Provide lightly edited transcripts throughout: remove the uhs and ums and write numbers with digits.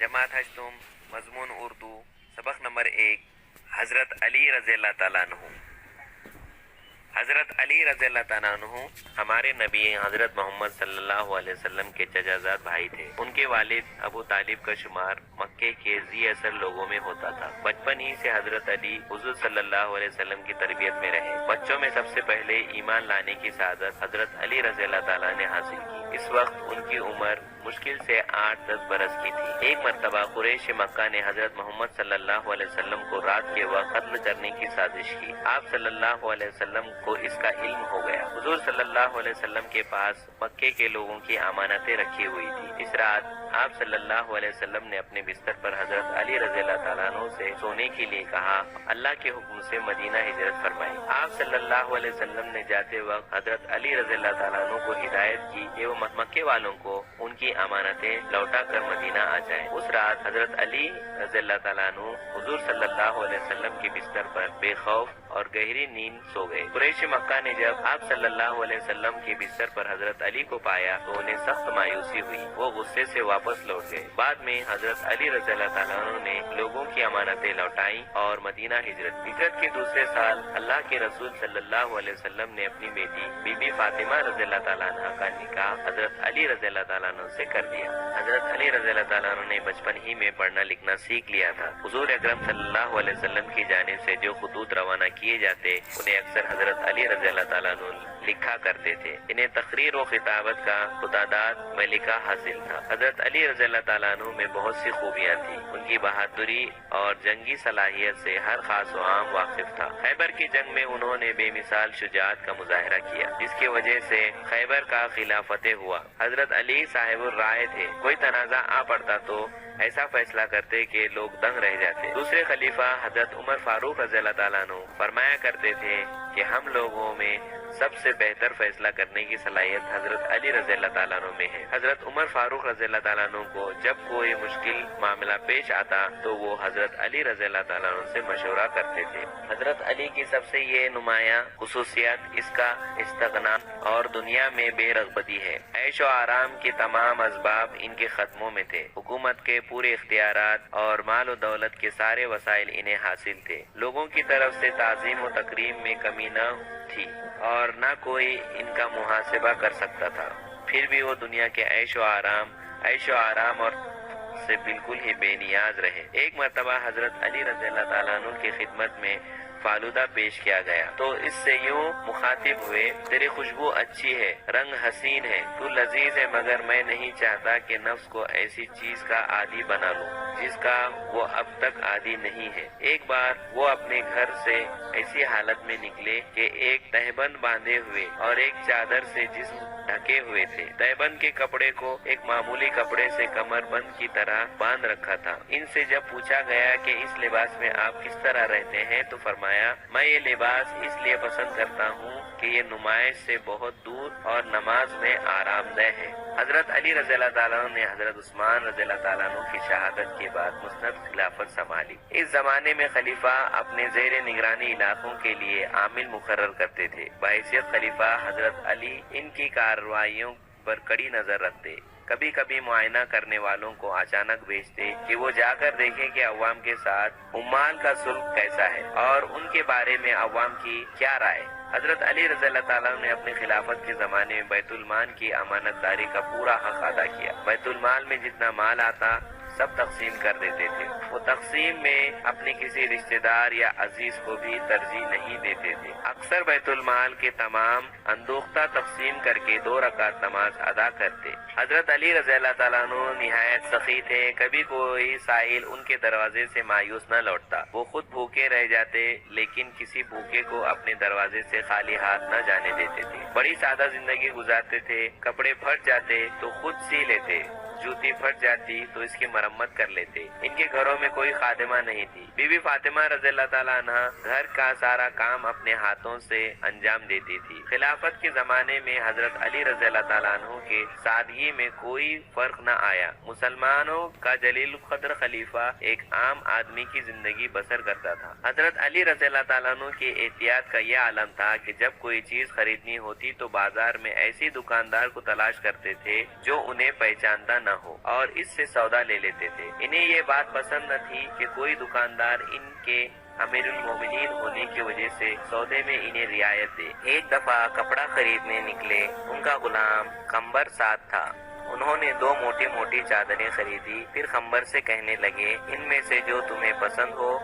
جماعت ہشتم مضمون اردو سبق نمبر 1 حضرت علی رضی اللہ تعالیٰ عنہ۔ حضرت علی رضی اللہ تعالیٰ عنہ ہمارے نبی حضرت محمد صلی اللہ علیہ وسلم کے چچازاد بھائی تھے۔ ان کے والد ابو طالب کا شمار مکے کے ذی اثر لوگوں میں ہوتا تھا۔ بچپن ہی سے حضرت علی حضور صلی اللہ علیہ وسلم کی تربیت میں رہے۔ بچوں میں سب سے پہلے ایمان لانے کی سعادت حضرت علی رضی اللہ تعالیٰ نے حاصل کی۔ اس وقت ان کی عمر مشکل سے 8-10 برس کی تھی۔ ایک مرتبہ قریش مکہ نے حضرت محمد صلی اللہ علیہ وسلم کو رات کے وقت قتل کرنے کی سازش کی۔ آپ صلی اللہ علیہ وسلم کو اس کا علم ہو گیا۔ حضور صلی اللہ علیہ وسلم کے پاس مکے کے لوگوں کی امانتیں رکھی ہوئی تھی۔ اس رات آپ صلی اللہ علیہ وسلم نے اپنے بستر پر حضرت علی رضی اللہ تعالیٰ عنہ سے سونے کے لیے کہا۔ اللہ کے حکم سے مدینہ ہجرت فرمائی۔ آپ صلی اللہ علیہ وسلم نے جاتے وقت حضرت علی رضی اللہ تعالیٰ عنہ کو ہدایت کی کہ وہ مکے والوں کو ان کی امانتیں لوٹا کر مدینہ آ جائیں۔ اس رات حضرت علی رضی اللہ تعالیٰ عنہ حضور صلی اللہ علیہ وسلم کے بستر پر بے خوف اور گہری نیند سو گئے۔ قریش مکہ نے جب آپ صلی اللہ علیہ وسلم کے بستر پر حضرت علی کو پایا تو انہیں سخت مایوسی ہوئی۔ وہ غصے سے واپس لوٹ گئے۔ بعد میں حضرت علی رضی اللہ تعالیٰ عنہ نے لوگوں کی امانتیں لوٹائیں اور مدینہ ہجرت کے دوسرے سال اللہ کے رسول صلی اللہ علیہ وسلم نے اپنی بیٹی بی بی فاطمہ رضی اللہ تعالیٰ عنہ کا نکاح حضرت علی رضی اللہ تعالیٰ عنہ سے کر دیا۔ حضرت علی رضی اللہ تعالیٰ عنہ نے بچپن ہی میں پڑھنا لکھنا سیکھ لیا تھا۔ حضور اکرم صلی اللہ علیہ وسلم کی جانب سے جو خطوط روانہ کیے جاتے انہیں اکثر حضرت علی رضی اللہ تعالیٰ عنہ لکھا کرتے تھے۔ انہیں تقریر و خطابت کا خطاداد میں لکھا حاصل تھا۔ حضرت علی رضی اللہ تعالیٰ عنہ میں بہت سی خوبیاں تھیں۔ ان کی بہادری اور جنگی صلاحیت سے ہر خاص و عام واقف تھا۔ خیبر کی جنگ میں انہوں نے بے مثال شجاعت کا مظاہرہ کیا جس کی وجہ سے خیبر کا قلعہ فتح ہوا۔ حضرت علی صاحب الرائے تھے۔ کوئی تنازع آ پڑتا تو ایسا فیصلہ کرتے کہ لوگ دنگ رہ جاتے۔ دوسرے خلیفہ حضرت عمر فاروق رضی اللہ تعالیٰ عنہ فرمایا کرتے تھے کہ ہم لوگوں میں سب سے بہتر فیصلہ کرنے کی صلاحیت حضرت علی رضی اللہ تعالیٰ عنہ میں ہے۔ حضرت عمر فاروق رضی اللہ تعالیٰ عنہ کو جب کوئی مشکل معاملہ پیش آتا تو وہ حضرت علی رضی اللہ تعالیٰ عنہ سے مشورہ کرتے تھے۔ حضرت علی کی سب سے یہ نمایاں خصوصیت اس کا استغنا اور دنیا میں بے رغبتی ہے۔ عیش و آرام کے تمام اسباب ان کے قدموں میں تھے۔ حکومت کے پورے اختیارات اور مال و دولت کے سارے وسائل انہیں حاصل تھے۔ لوگوں کی طرف سے تعظیم و تکریم میں کمی نہ تھی اور نہ کوئی ان کا محاسبہ کر سکتا تھا۔ پھر بھی وہ دنیا کے عیش و آرام اور سے بالکل ہی بے نیاز رہے۔ ایک مرتبہ حضرت علی رضی اللہ تعالیٰ عنہ کی خدمت میں فالودہ پیش کیا گیا تو اس سے یوں مخاطب ہوئے، تیری خوشبو اچھی ہے، رنگ حسین ہے، تو لذیذ ہے، مگر میں نہیں چاہتا کہ نفس کو ایسی چیز کا عادی بنا لوں جس کا وہ اب تک عادی نہیں ہے۔ ایک بار وہ اپنے گھر سے ایسی حالت میں نکلے کہ ایک تہبند باندھے ہوئے اور ایک چادر سے جسم ڈھکے ہوئے تھے۔ تہبند کے کپڑے کو ایک معمولی کپڑے سے کمر بند کی طرح باندھ رکھا تھا۔ ان سے جب پوچھا گیا کہ اس لباس میں آپ کس طرح رہتے ہیں تو فرمایا، میں یہ لباس اس لیے پسند کرتا ہوں کہ یہ نمائش سے بہت دور اور نماز میں آرام دہ ہے۔ حضرت علی رضی اللہ تعالیٰ عنہ نے حضرت عثمان رضی اللہ تعالیٰ عنہ کی شہادت کے بعد مسند خلافت سنبھالی۔ اس زمانے میں خلیفہ اپنے زیر نگرانی علاقوں کے لیے عامل مقرر کرتے تھے۔ بحیثیت خلیفہ حضرت علی ان کی کارروائیوں پر کڑی نظر رکھتے۔ کبھی کبھی معائنہ کرنے والوں کو اچانک بھیجتے کہ وہ جا کر دیکھیں کہ عوام کے ساتھ عمال کا سلوک کیسا ہے اور ان کے بارے میں عوام کی کیا رائے۔ حضرت علی رضی اللہ تعالیٰ نے اپنے خلافت کے زمانے میں بیت المال کی امانت داری کا پورا حق ادا کیا۔ بیت المال میں جتنا مال آتا سب تقسیم کر دیتے تھے۔ وہ تقسیم میں اپنے کسی رشتہ دار یا عزیز کو بھی ترجیح نہیں دیتے تھے۔ اکثر بیت المال کے تمام اندوختہ تقسیم کر کے 2 رکعت نماز ادا کرتے۔ حضرت علی رضی اللہ تعالیٰ عنہ نہایت سخی تھے۔ کبھی کوئی سائل ان کے دروازے سے مایوس نہ لوٹتا۔ وہ خود بھوکے رہ جاتے لیکن کسی بھوکے کو اپنے دروازے سے خالی ہاتھ نہ جانے دیتے تھے۔ بڑی سادہ زندگی گزارتے تھے۔ کپڑے پھٹ جاتے تو خود سی لیتے، جوتی پھٹ جاتی تو اس کی مرمت کر لیتے۔ ان کے گھروں میں کوئی خادمہ نہیں تھی۔ بی بی فاطمہ رضی اللہ تعالیٰ عنہ گھر کا سارا کام اپنے ہاتھوں سے انجام دیتی تھی۔ خلافت کے زمانے میں حضرت علی رضی اللہ تعالیٰ عنہ کے سادگی میں کوئی فرق نہ آیا۔ مسلمانوں کا جلیل القدر خلیفہ ایک عام آدمی کی زندگی بسر کرتا تھا۔ حضرت علی رضی اللہ تعالیٰ عنہ کے احتیاط کا یہ عالم تھا کہ جب کوئی چیز خریدنی ہوتی تو بازار میں ایسی دکاندار کو تلاش کرتے تھے جو انہیں پہچانتا نہ ہو اور اس سے سودا لے لیتے تھے۔ انہیں یہ بات پسند نہ تھی کہ کوئی دکاندار ان کے امیر المومنین ہونے کی وجہ سے سودے میں انہیں رعایت دے۔ ایک دفعہ کپڑا خریدنے نکلے، ان کا غلام قمبر ساتھ تھا۔ انہوں نے 2 موٹی موٹی چادریں خریدی، پھر قمبر سے کہنے لگے ان میں سے جو تمہیں پسند ہو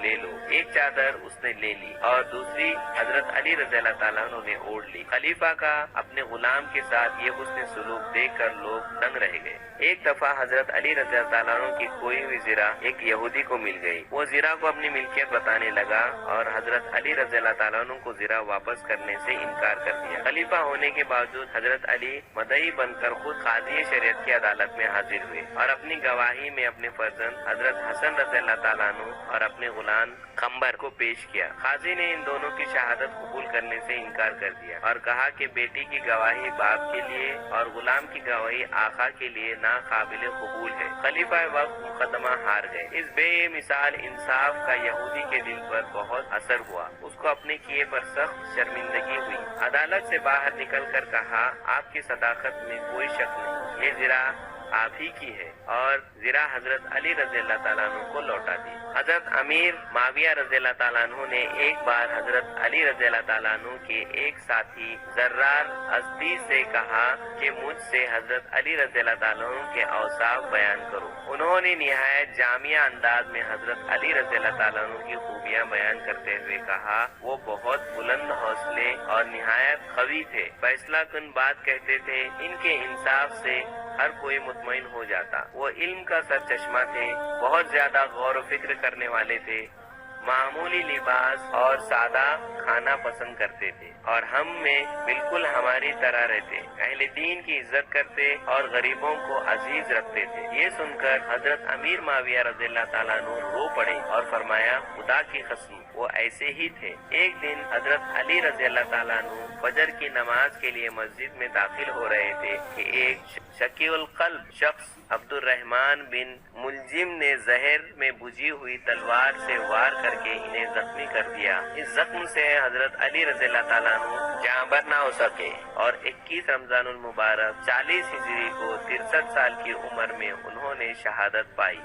لے لو۔ ایک چادر اس نے لے لی اور دوسری حضرت علی رضی اللہ تعالیٰ عنہ نے اوڑھ لی۔ خلیفہ کا اپنے غلام کے ساتھ یہ حسن سلوک دیکھ کر لوگ دنگ رہ گئے۔ ایک دفعہ حضرت علی رضی اللہ تعالیٰ عنہ کی کھوئی ہوئی زرہ ایک یہودی کو مل گئی۔ وہ زرہ کو اپنی ملکیت بتانے لگا اور حضرت علی رضی اللہ تعالیٰ عنہ کو زرہ واپس کرنے سے انکار کر دیا۔ خلیفہ ہونے کے باوجود حضرت علی مدعی بن کر خود قاضی شریعت کی عدالت میں حاضر ہوئے اور اپنی گواہی میں اپنے فرزند حضرت حسن رضی اللہ تعالیٰ عنہ اور اپنے غلام قمبر کو پیش کیا۔ قاضی نے ان دونوں کی شہادت قبول کرنے سے انکار کر دیا اور کہا کہ بیٹی کی گواہی باپ کے لیے اور غلام کی گواہی آقا کے لیے ناقابل قبول ہے۔ خلیفہ وقت مقدمہ ہار گئے۔ اس بے مثال انصاف کا یہودی کے دل پر بہت اثر ہوا۔ اس کو اپنے کیے پر سخت شرمندگی ہوئی۔ عدالت سے باہر نکل کر کہا آپ کی صداقت میں کوئی شک نہیں، یہ زرہ آپ ہی کی ہے، اور زرہ حضرت علی رضی اللہ تعالیٰ عنہ کو لوٹا دی۔ حضرت امیر معاویہ رضی اللہ تعالیٰ عنہ نے ایک بار حضرت علی رضی اللہ تعالیٰ عنہ کے ایک ساتھی زرار ازدی سے کہا کہ مجھ سے حضرت علی رضی اللہ تعالیٰ عنہ کے اوصاف بیان کرو۔ انہوں نے نہایت جامعہ انداز میں حضرت علی رضی اللہ تعالیٰ عنہ کی خوبیاں بیان کرتے ہوئے کہا وہ بہت بلند حوصلے اور نہایت قوی تھے، فیصلہ کن بات کہتے تھے، ان کے انصاف سے ہر کوئی مطمئن ہو جاتا۔ وہ علم کا سرچشمہ تھے، بہت زیادہ غور و فکر کرنے والے تھے، معمولی لباس اور سادہ کھانا پسند کرتے تھے اور ہم میں بالکل ہماری طرح رہتے، اہل دین کی عزت کرتے اور غریبوں کو عزیز رکھتے تھے۔ یہ سن کر حضرت امیر معاویہ رضی اللہ تعالیٰ عنہ رو پڑے اور فرمایا خدا کی قسم وہ ایسے ہی تھے۔ ایک دن حضرت علی رضی اللہ تعالیٰ عنہ فجر کی نماز کے لیے مسجد میں داخل ہو رہے تھے کہ ایک شکی القلب شخص عبد الرحمن بن ملجم نے زہر میں بجھی ہوئی تلوار سے وار کر کے انہیں زخمی کر دیا۔ اس زخم سے حضرت علی رضی اللہ تعالیٰ عنہ جاں بر نہ ہو سکے اور 21 رمضان المبارک 40 ہجری کو 63 سال کی عمر میں انہوں نے شہادت پائی۔